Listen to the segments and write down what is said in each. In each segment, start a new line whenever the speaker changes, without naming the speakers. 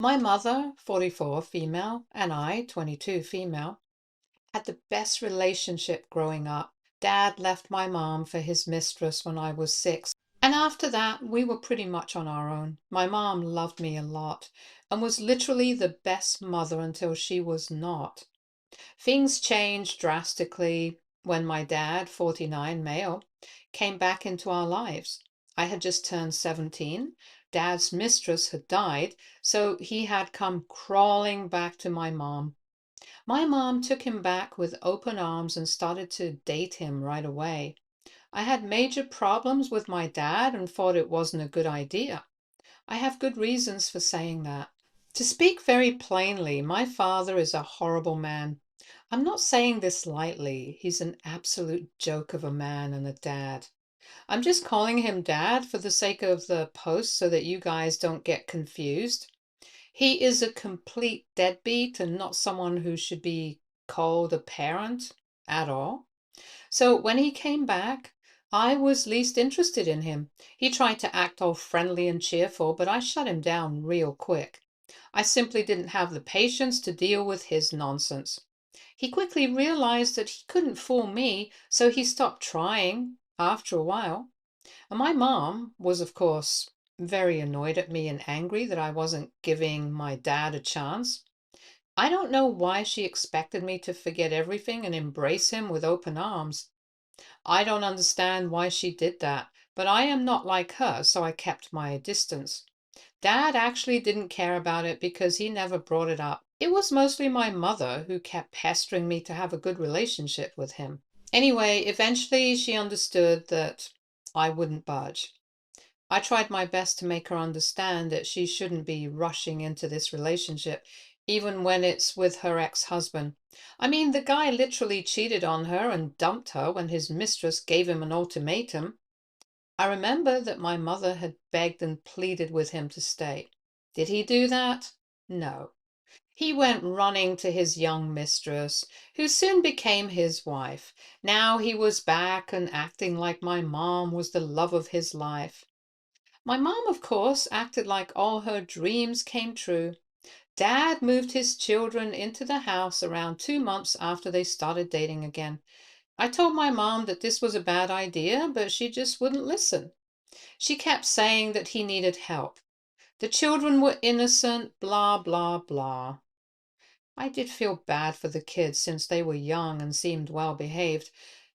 My mother, 44, female, and I, 22, female, had the best relationship growing up. Dad left my mom for his mistress when I was 6, and after that, we were pretty much on our own. My mom loved me a lot and was literally the best mother until she was not. Things changed drastically when my dad, 49, male, came back into our lives. I had just turned 17. Dad's mistress had died, so he had come crawling back to my mom. My mom took him back with open arms and started to date him right away. I had major problems with my dad and thought it wasn't a good idea. I have good reasons for saying that. To speak very plainly, my father is a horrible man. I'm not saying this lightly. He's an absolute joke of a man and a dad. I'm just calling him dad for the sake of the post so that you guys don't get confused. He is a complete deadbeat and not someone who should be called a parent at all. So when he came back, I was least interested in him. He tried to act all friendly and cheerful, but I shut him down real quick. I simply didn't have the patience to deal with his nonsense. He quickly realized that he couldn't fool me, so he stopped trying after a while. And my mom was, of course, very annoyed at me and angry that I wasn't giving my dad a chance. I don't know why she expected me to forget everything and embrace him with open arms. I don't understand why she did that, but I am not like her, so I kept my distance. Dad actually didn't care about it because he never brought it up. It was mostly my mother who kept pestering me to have a good relationship with him. Anyway, eventually she understood that I wouldn't budge. I tried my best to make her understand that she shouldn't be rushing into this relationship, even when it's with her ex-husband. I mean, the guy literally cheated on her and dumped her when his mistress gave him an ultimatum. I remember that my mother had begged and pleaded with him to stay. Did he do that? No. He went running to his young mistress, who soon became his wife. Now he was back and acting like my mom was the love of his life. My mom, of course, acted like all her dreams came true. Dad moved his children into the house around 2 months after they started dating again. I told my mom that this was a bad idea, but she just wouldn't listen. She kept saying that he needed help. The children were innocent, blah, blah, blah. I did feel bad for the kids since they were young and seemed well behaved,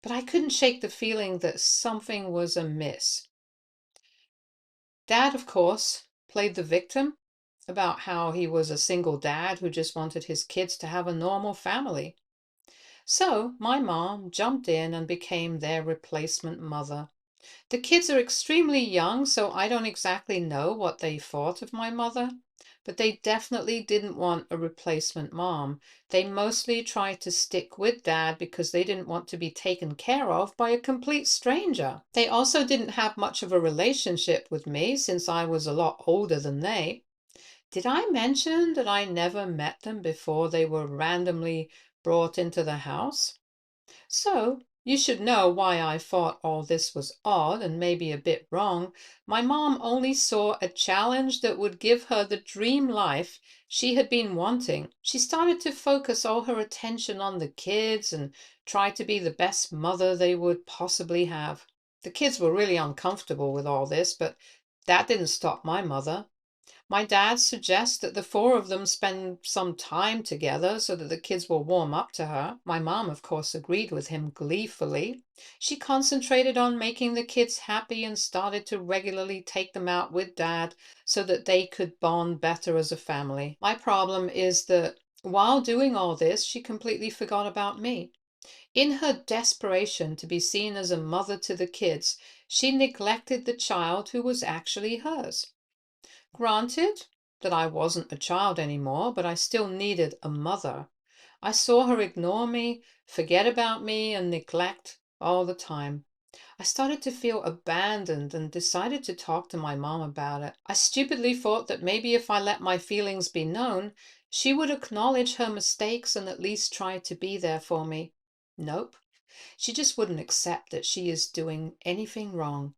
but I couldn't shake the feeling that something was amiss. Dad, of course, played the victim about how he was a single dad who just wanted his kids to have a normal family. So my mom jumped in and became their replacement mother. The kids are extremely young, so I don't exactly know what they thought of my mother, but they definitely didn't want a replacement mom. They mostly tried to stick with Dad because they didn't want to be taken care of by a complete stranger. They also didn't have much of a relationship with me since I was a lot older than they. Did I mention that I never met them before they were randomly brought into the house? So, you should know why I thought all this was odd and maybe a bit wrong. My mom only saw a challenge that would give her the dream life she had been wanting. She started to focus all her attention on the kids and try to be the best mother they would possibly have. The kids were really uncomfortable with all this, but that didn't stop my mother. My dad suggests that the four of them spend some time together so that the kids will warm up to her. My mom, of course, agreed with him gleefully. She concentrated on making the kids happy and started to regularly take them out with Dad so that they could bond better as a family. My problem is that while doing all this, she completely forgot about me. In her desperation to be seen as a mother to the kids, she neglected the child who was actually hers. Granted that I wasn't a child anymore, but I still needed a mother. I saw her ignore me, forget about me, and neglect all the time. I started to feel abandoned and decided to talk to my mom about it. I stupidly thought that maybe if I let my feelings be known, she would acknowledge her mistakes and at least try to be there for me. Nope. She just wouldn't accept that she is doing anything wrong.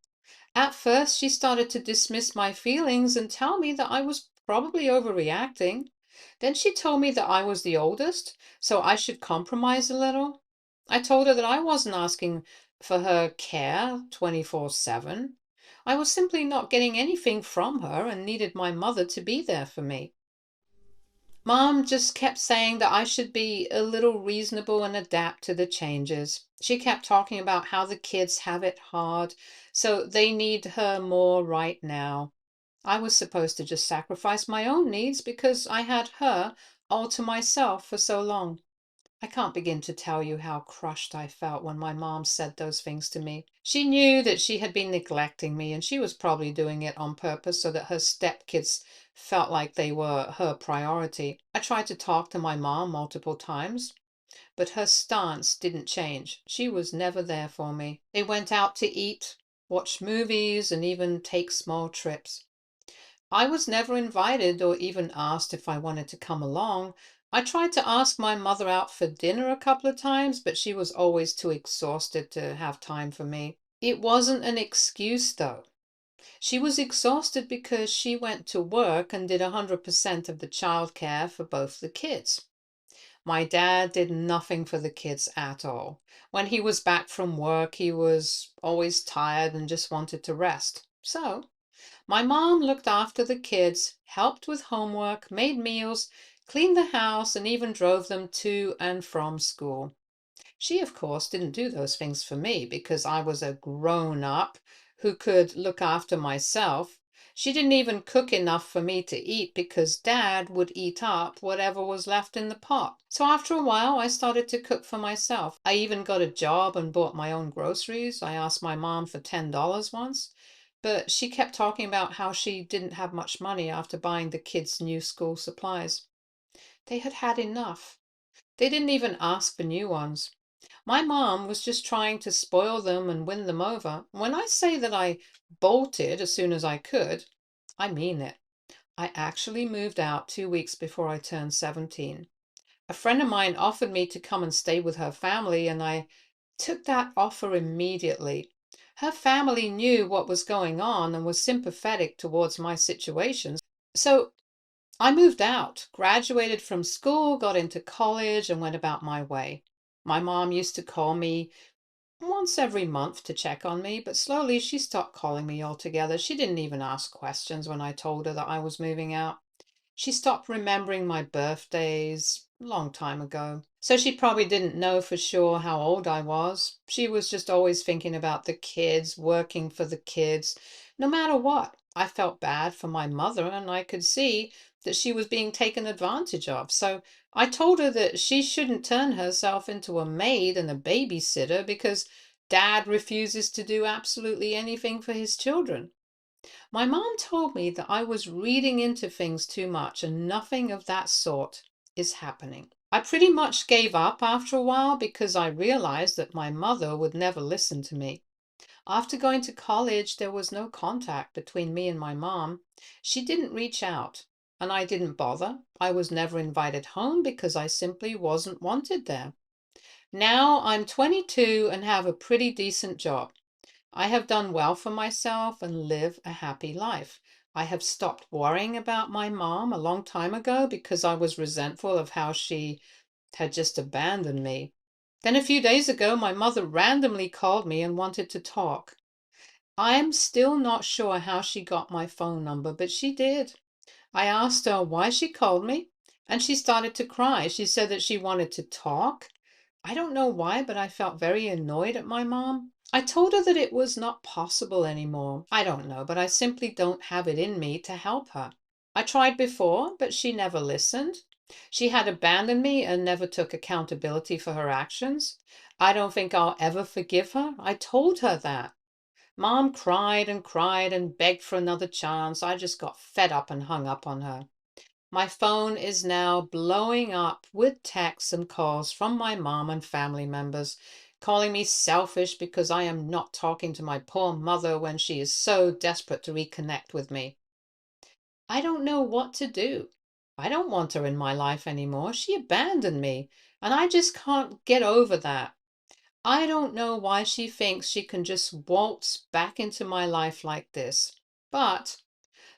At first, she started to dismiss my feelings and tell me that I was probably overreacting. Then she told me that I was the oldest, so I should compromise a little. I told her that I wasn't asking for her care 24/7. I was simply not getting anything from her and needed my mother to be there for me. Mom just kept saying that I should be a little reasonable and adapt to the changes. She kept talking about how the kids have it hard, so they need her more right now. I was supposed to just sacrifice my own needs because I had her all to myself for so long. I can't begin to tell you how crushed I felt when my mom said those things to me. She knew that she had been neglecting me, and she was probably doing it on purpose so that her stepkids felt like they were her priority. I tried to talk to my mom multiple times, but her stance didn't change. She was never there for me. They went out to eat, watch movies, and even take small trips. I was never invited or even asked if I wanted to come along. I tried to ask my mother out for dinner a couple of times, but she was always too exhausted to have time for me. It wasn't an excuse, though. She was exhausted because she went to work and did 100% of the childcare for both the kids. My dad did nothing for the kids at all. When he was back from work, he was always tired and just wanted to rest. So, my mom looked after the kids, helped with homework, made meals, cleaned the house, and even drove them to and from school. She, of course, didn't do those things for me because I was a grown up who could look after myself. She didn't even cook enough for me to eat because Dad would eat up whatever was left in the pot. So after a while, I started to cook for myself. I even got a job and bought my own groceries. I asked my mom for $10 once, but she kept talking about how she didn't have much money after buying the kids' new school supplies. They had had enough. They didn't even ask for new ones. My mom was just trying to spoil them and win them over. When I say that I bolted as soon as I could, I mean it. I actually moved out 2 weeks before I turned 17. A friend of mine offered me to come and stay with her family, and I took that offer immediately. Her family knew what was going on and was sympathetic towards my situation. So I moved out, graduated from school, got into college, and went about my way. My mom used to call me once every month to check on me, but slowly she stopped calling me altogether. She didn't even ask questions when I told her that I was moving out. She stopped remembering my birthdays a long time ago. So she probably didn't know for sure how old I was. She was just always thinking about the kids, working for the kids. No matter what, I felt bad for my mother, and I could see that she was being taken advantage of. So I told her that she shouldn't turn herself into a maid and a babysitter because Dad refuses to do absolutely anything for his children. My mom told me that I was reading into things too much, and nothing of that sort is happening. I pretty much gave up after a while because I realized that my mother would never listen to me. After going to college, there was no contact between me and my mom. She didn't reach out, and I didn't bother. I was never invited home because I simply wasn't wanted there. Now I'm 22 and have a pretty decent job. I have done well for myself and live a happy life. I have stopped worrying about my mom a long time ago because I was resentful of how she had just abandoned me. Then a few days ago, my mother randomly called me and wanted to talk. I am still not sure how she got my phone number, but she did. I asked her why she called me, and she started to cry. She said that she wanted to talk. I don't know why, but I felt very annoyed at my mom. I told her that it was not possible anymore. I don't know, but I simply don't have it in me to help her. I tried before, but she never listened. She had abandoned me and never took accountability for her actions. I don't think I'll ever forgive her. I told her that. Mom cried and begged for another chance. I just got fed up and hung up on her. My phone is now blowing up with texts and calls from my mom and family members, calling me selfish because I am not talking to my poor mother when she is so desperate to reconnect with me. I don't know what to do. I don't want her in my life anymore. She abandoned me, and I just can't get over that. I don't know why she thinks she can just waltz back into my life like this. But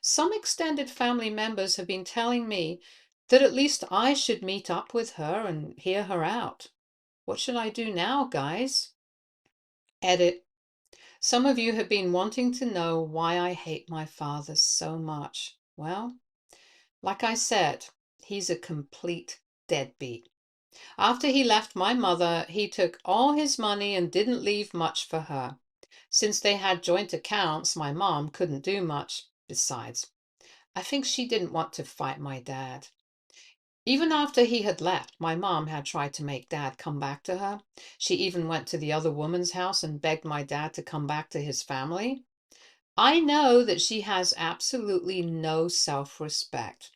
Some extended family members have been telling me that at least I should meet up with her and hear her out. What should I do now, guys? Edit. Some of you have been wanting to know why I hate my father so much. Well, like I said, he's a complete deadbeat. After he left my mother, he took all his money and didn't leave much for her. Since they had joint accounts, my mom couldn't do much. Besides, I think she didn't want to fight my dad. Even after he had left, my mom had tried to make dad come back to her. She even went to the other woman's house and begged my dad to come back to his family. I know that she has absolutely no self-respect.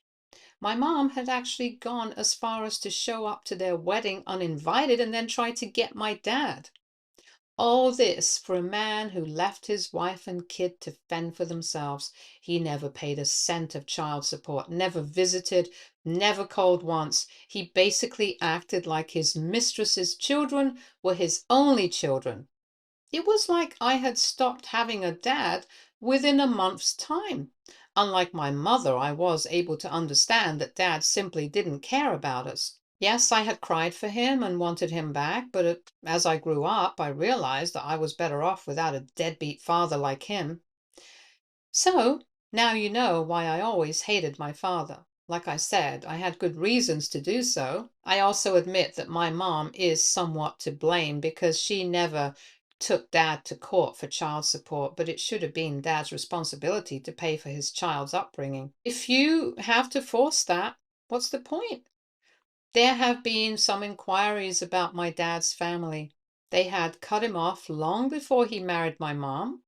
My mom had actually gone as far as to show up to their wedding uninvited and then try to get my dad. All this for a man who left his wife and kid to fend for themselves. He never paid a cent of child support, never visited, never called once. He basically acted like his mistress's children were his only children. It was like I had stopped having a dad within a month's time. Unlike my mother, I was able to understand that dad simply didn't care about us. Yes, I had cried for him and wanted him back, but as I grew up, I realized that I was better off without a deadbeat father like him. So, now you know why I always hated my father. Like I said, I had good reasons to do so. I also admit that my mom is somewhat to blame because she never took dad to court for child support, but it should have been dad's responsibility to pay for his child's upbringing. If you have to force that, what's the point? There have been some inquiries about my dad's family. They had cut him off long before he married my mom.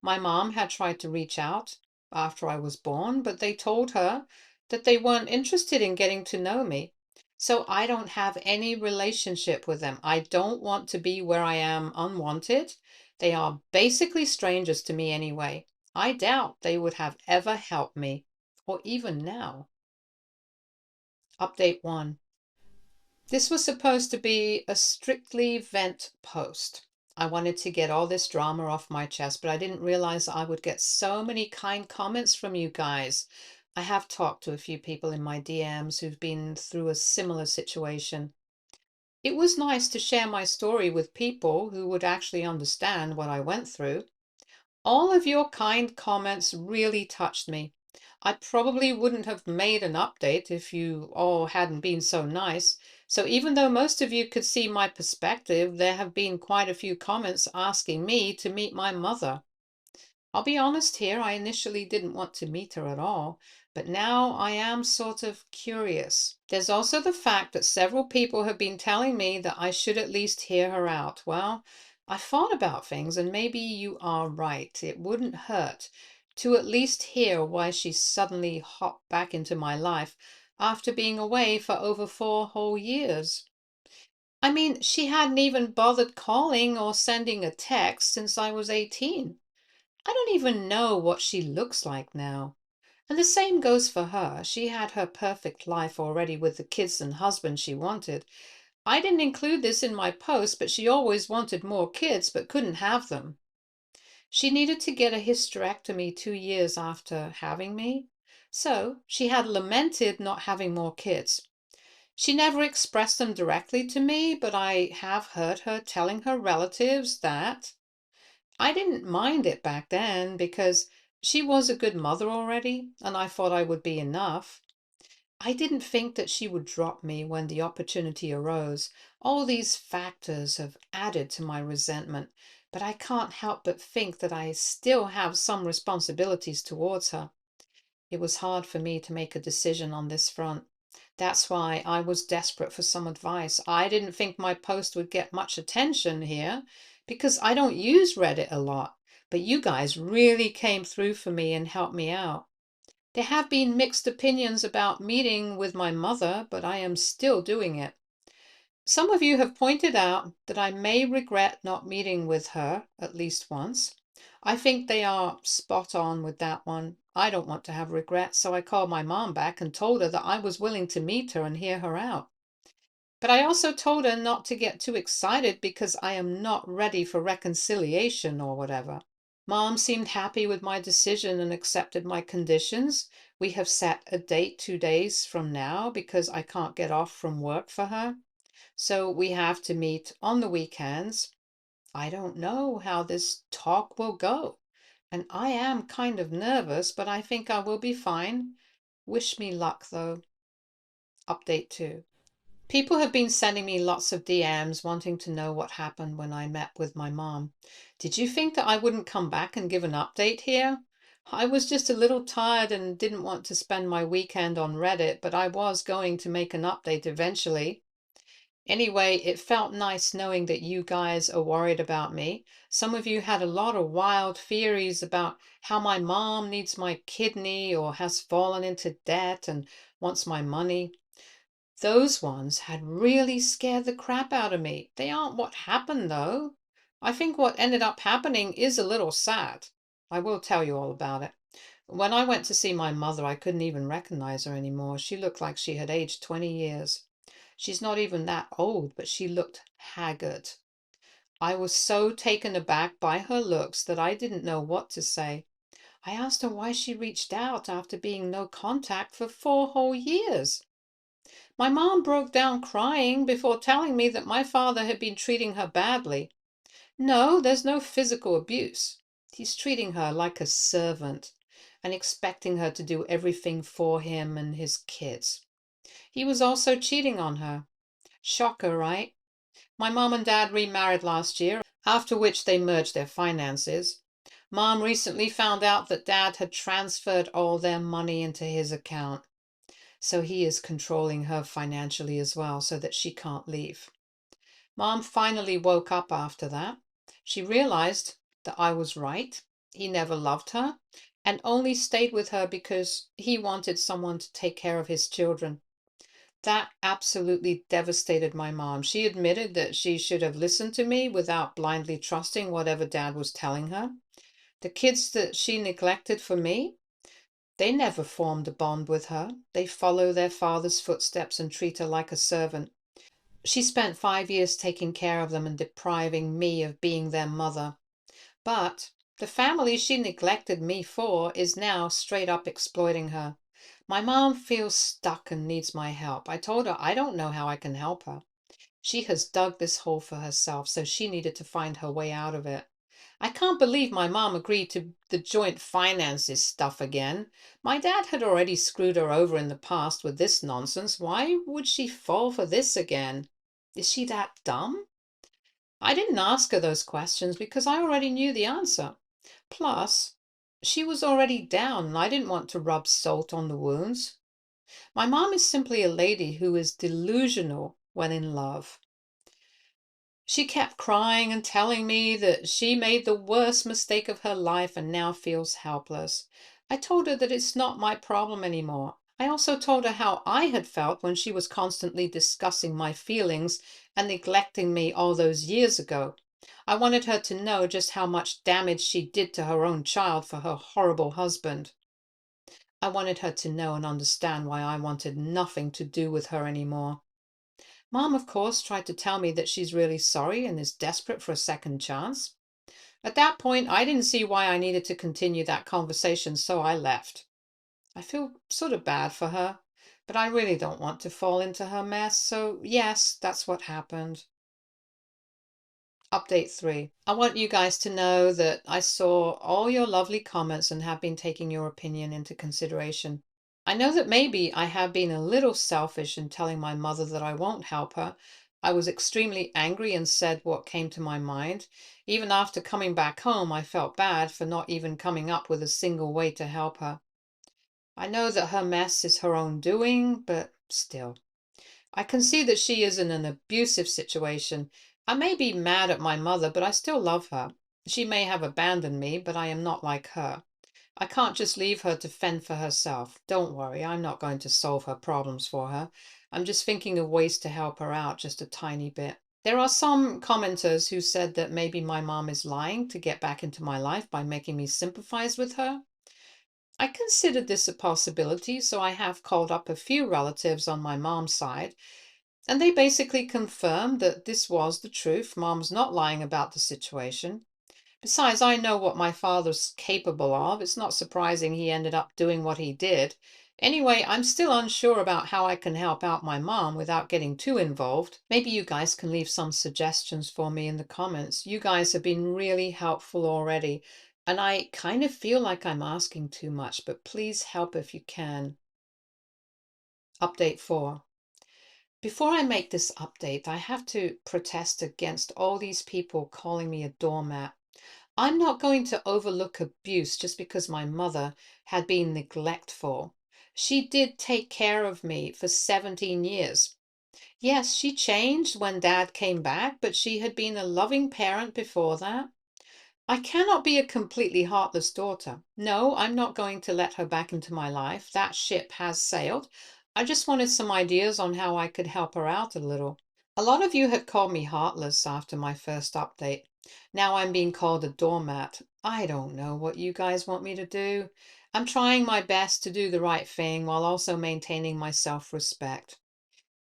My mom had tried to reach out after I was born, but they told her that they weren't interested in getting to know me. So I don't have any relationship with them. I don't want to be where I am unwanted. They are basically strangers to me anyway. I doubt they would have ever helped me, or even now. Update 1. This was supposed to be a strictly vent post. I wanted to get all this drama off my chest, but I didn't realize I would get so many kind comments from you guys. I have talked to a few people in my DMs who've been through a similar situation. It was nice to share my story with people who would actually understand what I went through. All of your kind comments really touched me. I probably wouldn't have made an update if you all hadn't been so nice. So even though most of you could see my perspective, there have been quite a few comments asking me to meet my mother. I'll be honest here, I initially didn't want to meet her at all, but now I am sort of curious. There's also the fact that several people have been telling me that I should at least hear her out. Well, I thought about things and maybe you are right. It wouldn't hurt to at least hear why she suddenly hopped back into my life after being away for over 4 whole years. I mean, she hadn't even bothered calling or sending a text since I was 18. I don't even know what she looks like now. And the same goes for her. She had her perfect life already with the kids and husband she wanted. I didn't include this in my post, but she always wanted more kids but couldn't have them. She needed to get a hysterectomy 2 years after having me. So she had lamented not having more kids. She never expressed them directly to me, but I have heard her telling her relatives that I didn't mind it back then because she was a good mother already, and I thought I would be enough. I didn't think that she would drop me when the opportunity arose. All these factors have added to my resentment, but I can't help but think that I still have some responsibilities towards her. It was hard for me to make a decision on this front. That's why I was desperate for some advice. I didn't think my post would get much attention here because I don't use Reddit a lot, but you guys really came through for me and helped me out. There have been mixed opinions about meeting with my mother, but I am still doing it. Some of you have pointed out that I may regret not meeting with her at least once. I think they are spot on with that one. I don't want to have regrets, so I called my mom back and told her that I was willing to meet her and hear her out. But I also told her not to get too excited because I am not ready for reconciliation or whatever. Mom seemed happy with my decision and accepted my conditions. We have set a date 2 days from now because I can't get off from work for her. So we have to meet on the weekends. I don't know how this talk will go, and I am kind of nervous, but I think I will be fine. Wish me luck, though. Update 2. People have been sending me lots of DMs wanting to know what happened when I met with my mom. Did you think that I wouldn't come back and give an update here? I was just a little tired and didn't want to spend my weekend on Reddit, but I was going to make an update eventually. Anyway, it felt nice knowing that you guys are worried about me. Some of you had a lot of wild theories about how my mom needs my kidney or has fallen into debt and wants my money. Those ones had really scared the crap out of me. They aren't what happened, though. I think what ended up happening is a little sad. I will tell you all about it. When I went to see my mother, I couldn't even recognize her anymore. She looked like she had aged 20 years. She's not even that old, but she looked haggard. I was so taken aback by her looks that I didn't know what to say. I asked her why she reached out after being no contact for 4 whole years. My mom broke down crying before telling me that my father had been treating her badly. No, there's no physical abuse. He's treating her like a servant and expecting her to do everything for him and his kids. He was also cheating on her. Shocker, right? My mom and dad remarried last year, after which they merged their finances. Mom recently found out that dad had transferred all their money into his account. So he is controlling her financially as well so that she can't leave. Mom finally woke up after that. She realized that I was right. He never loved her and only stayed with her because he wanted someone to take care of his children. That absolutely devastated my mom. She admitted that she should have listened to me without blindly trusting whatever dad was telling her. The kids that she neglected for me, they never formed a bond with her. They follow their father's footsteps and treat her like a servant. She spent 5 years taking care of them and depriving me of being their mother. But the family she neglected me for is now straight up exploiting her. My mom feels stuck and needs my help. I told her I don't know how I can help her. She has dug this hole for herself, so she needed to find her way out of it. I can't believe my mom agreed to the joint finances stuff again. My dad had already screwed her over in the past with this nonsense. Why would she fall for this again? Is she that dumb? I didn't ask her those questions because I already knew the answer. Plus, she was already down and I didn't want to rub salt on the wounds. My mom is simply a lady who is delusional when in love. She kept crying and telling me that she made the worst mistake of her life and now feels helpless. I told her that it's not my problem anymore. I also told her how I had felt when she was constantly discussing my feelings and neglecting me all those years ago. I wanted her to know just how much damage she did to her own child for her horrible husband. I wanted her to know and understand why I wanted nothing to do with her anymore. Mom, of course, tried to tell me that she's really sorry and is desperate for a second chance. At that point, I didn't see why I needed to continue that conversation, so I left. I feel sort of bad for her, but I really don't want to fall into her mess, so yes, that's what happened. Update 3. I want you guys to know that I saw all your lovely comments and have been taking your opinion into consideration. I know that maybe I have been a little selfish in telling my mother that I won't help her. I was extremely angry and said what came to my mind. Even after coming back home, I felt bad for not even coming up with a single way to help her. I know that her mess is her own doing, but still. I can see that she is in an abusive situation. I may be mad at my mother, but I still love her. She may have abandoned me, but I am not like her. I can't just leave her to fend for herself. Don't worry, I'm not going to solve her problems for her. I'm just thinking of ways to help her out just a tiny bit. There are some commenters who said that maybe my mom is lying to get back into my life by making me sympathize with her. I considered this a possibility, so I have called up a few relatives on my mom's side, and they basically confirmed that this was the truth. Mom's not lying about the situation. Besides, I know what my father's capable of. It's not surprising he ended up doing what he did. Anyway, I'm still unsure about how I can help out my mom without getting too involved. Maybe you guys can leave some suggestions for me in the comments. You guys have been really helpful already, and I kind of feel like I'm asking too much, but please help if you can. Update 4. Before I make this update, I have to protest against all these people calling me a doormat. I'm not going to overlook abuse just because my mother had been neglectful. She did take care of me for 17 years. Yes, she changed when Dad came back, but she had been a loving parent before that. I cannot be a completely heartless daughter. No, I'm not going to let her back into my life. That ship has sailed. I just wanted some ideas on how I could help her out a little. A lot of you have called me heartless after my first update. Now I'm being called a doormat. I don't know what you guys want me to do. I'm trying my best to do the right thing while also maintaining my self-respect.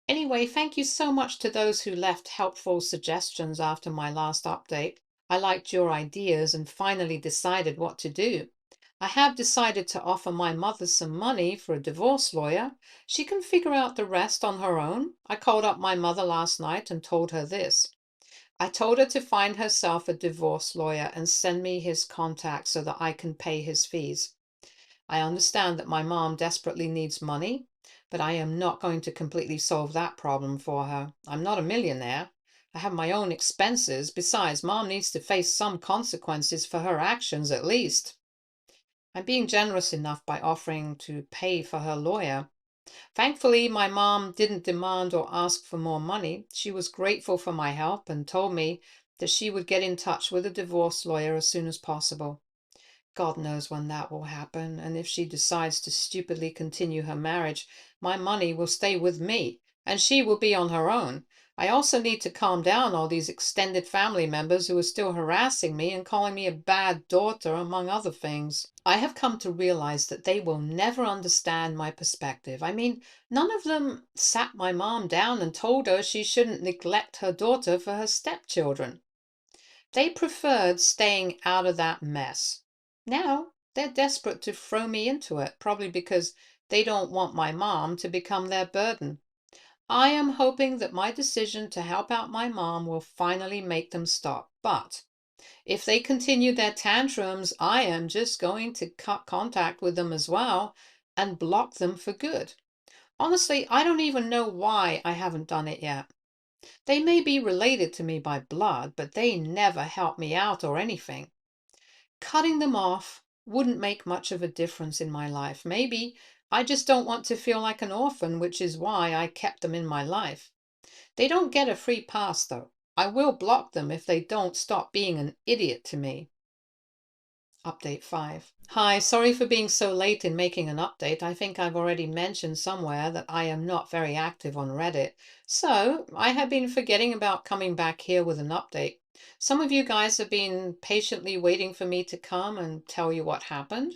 Anyway, thank you so much to those who left helpful suggestions after my last update. I liked your ideas and finally decided what to do. I have decided to offer my mother some money for a divorce lawyer. She can figure out the rest on her own. I called up my mother last night and told her this. I told her to find herself a divorce lawyer and send me his contact so that I can pay his fees. I understand that my mom desperately needs money, but I am not going to completely solve that problem for her. I'm not a millionaire. I have my own expenses. Besides, mom needs to face some consequences for her actions at least. I'm being generous enough by offering to pay for her lawyer. Thankfully, my mom didn't demand or ask for more money. She was grateful for my help and told me that she would get in touch with a divorce lawyer as soon as possible. God knows when that will happen, and if she decides to stupidly continue her marriage, my money will stay with me, and she will be on her own. I also need to calm down all these extended family members who are still harassing me and calling me a bad daughter, among other things. I have come to realize that they will never understand my perspective. I mean, none of them sat my mom down and told her she shouldn't neglect her daughter for her stepchildren. They preferred staying out of that mess. Now they're desperate to throw me into it, probably because they don't want my mom to become their burden. I am hoping that my decision to help out my mom will finally make them stop. But if they continue their tantrums, I am just going to cut contact with them as well and block them for good. Honestly, I don't even know why I haven't done it yet. They may be related to me by blood, but they never help me out or anything. Cutting them off wouldn't make much of a difference in my life. Maybe I just don't want to feel like an orphan, which is why I kept them in my life. They don't get a free pass, though. I will block them if they don't stop being an idiot to me. Update 5. Hi, sorry for being so late in making an update. I think I've already mentioned somewhere that I am not very active on Reddit, so I have been forgetting about coming back here with an update. Some of you guys have been patiently waiting for me to come and tell you what happened.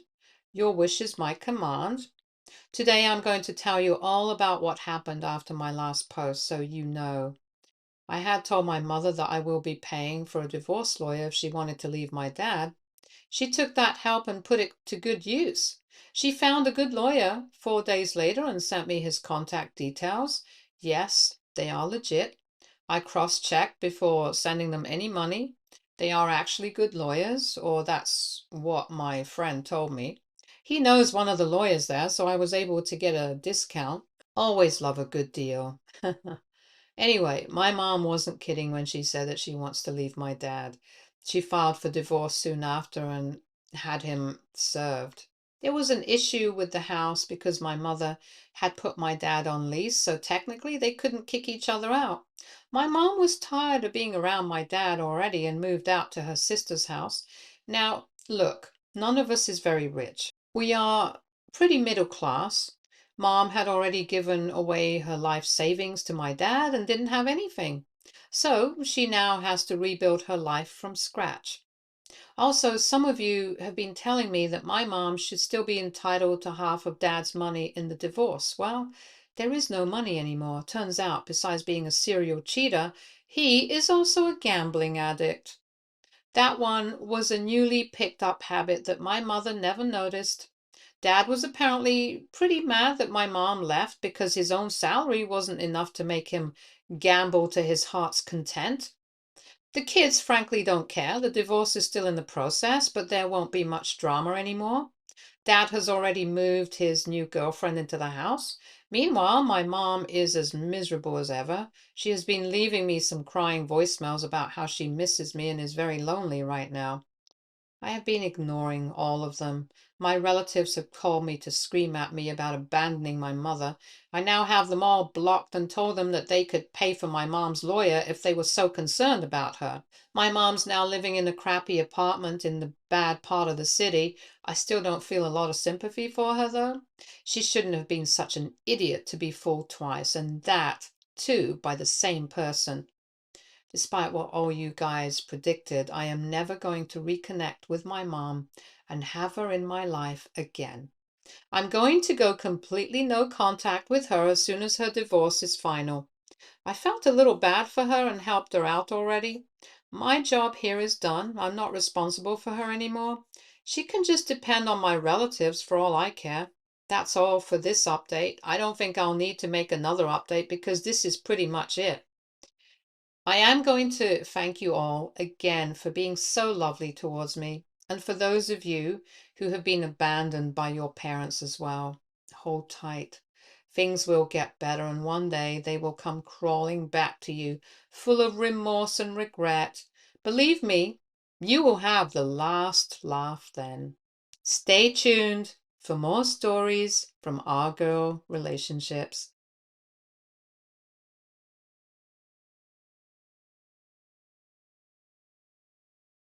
Your wish is my command. Today I'm going to tell you all about what happened after my last post, so you know. I had told my mother that I will be paying for a divorce lawyer if she wanted to leave my dad. She took that help and put it to good use. She found a good lawyer 4 days later and sent me his contact details. Yes, they are legit. I cross-checked before sending them any money. They are actually good lawyers, or that's what my friend told me. He knows one of the lawyers there, so I was able to get a discount. Always love a good deal. Anyway, my mom wasn't kidding when she said that she wants to leave my dad. She filed for divorce soon after and had him served. There was an issue with the house because my mother had put my dad on lease, so technically they couldn't kick each other out. My mom was tired of being around my dad already and moved out to her sister's house. Now, look, none of us is very rich. We are pretty middle class. Mom had already given away her life savings to my dad and didn't have anything. So she now has to rebuild her life from scratch. Also, some of you have been telling me that my mom should still be entitled to half of dad's money in the divorce. Well, there is no money anymore. Turns out, besides being a serial cheater, he is also a gambling addict. That one was a newly picked up habit that my mother never noticed. Dad was apparently pretty mad that my mom left because his own salary wasn't enough to make him gamble to his heart's content. The kids frankly don't care. The divorce is still in the process, but there won't be much drama anymore. Dad has already moved his new girlfriend into the house. Meanwhile, my mom is as miserable as ever. She has been leaving me some crying voicemails about how she misses me and is very lonely right now. I have been ignoring all of them. My relatives have called me to scream at me about abandoning my mother. I now have them all blocked and told them that they could pay for my mom's lawyer if they were so concerned about her. My mom's now living in a crappy apartment in the bad part of the city. I still don't feel a lot of sympathy for her, though. She shouldn't have been such an idiot to be fooled twice, and that, too, by the same person. Despite what all you guys predicted, I am never going to reconnect with my mom and have her in my life again. I'm going to go completely no contact with her as soon as her divorce is final. I felt a little bad for her and helped her out already. My job here is done. I'm not responsible for her anymore. She can just depend on my relatives for all I care. That's all for this update. I don't think I'll need to make another update because this is pretty much it. I am going to thank you all again for being so lovely towards me, and for those of you who have been abandoned by your parents as well. Hold tight. Things will get better, and one day they will come crawling back to you, full of remorse and regret. Believe me, you will have the last laugh then. Stay tuned for more stories from our girl relationships.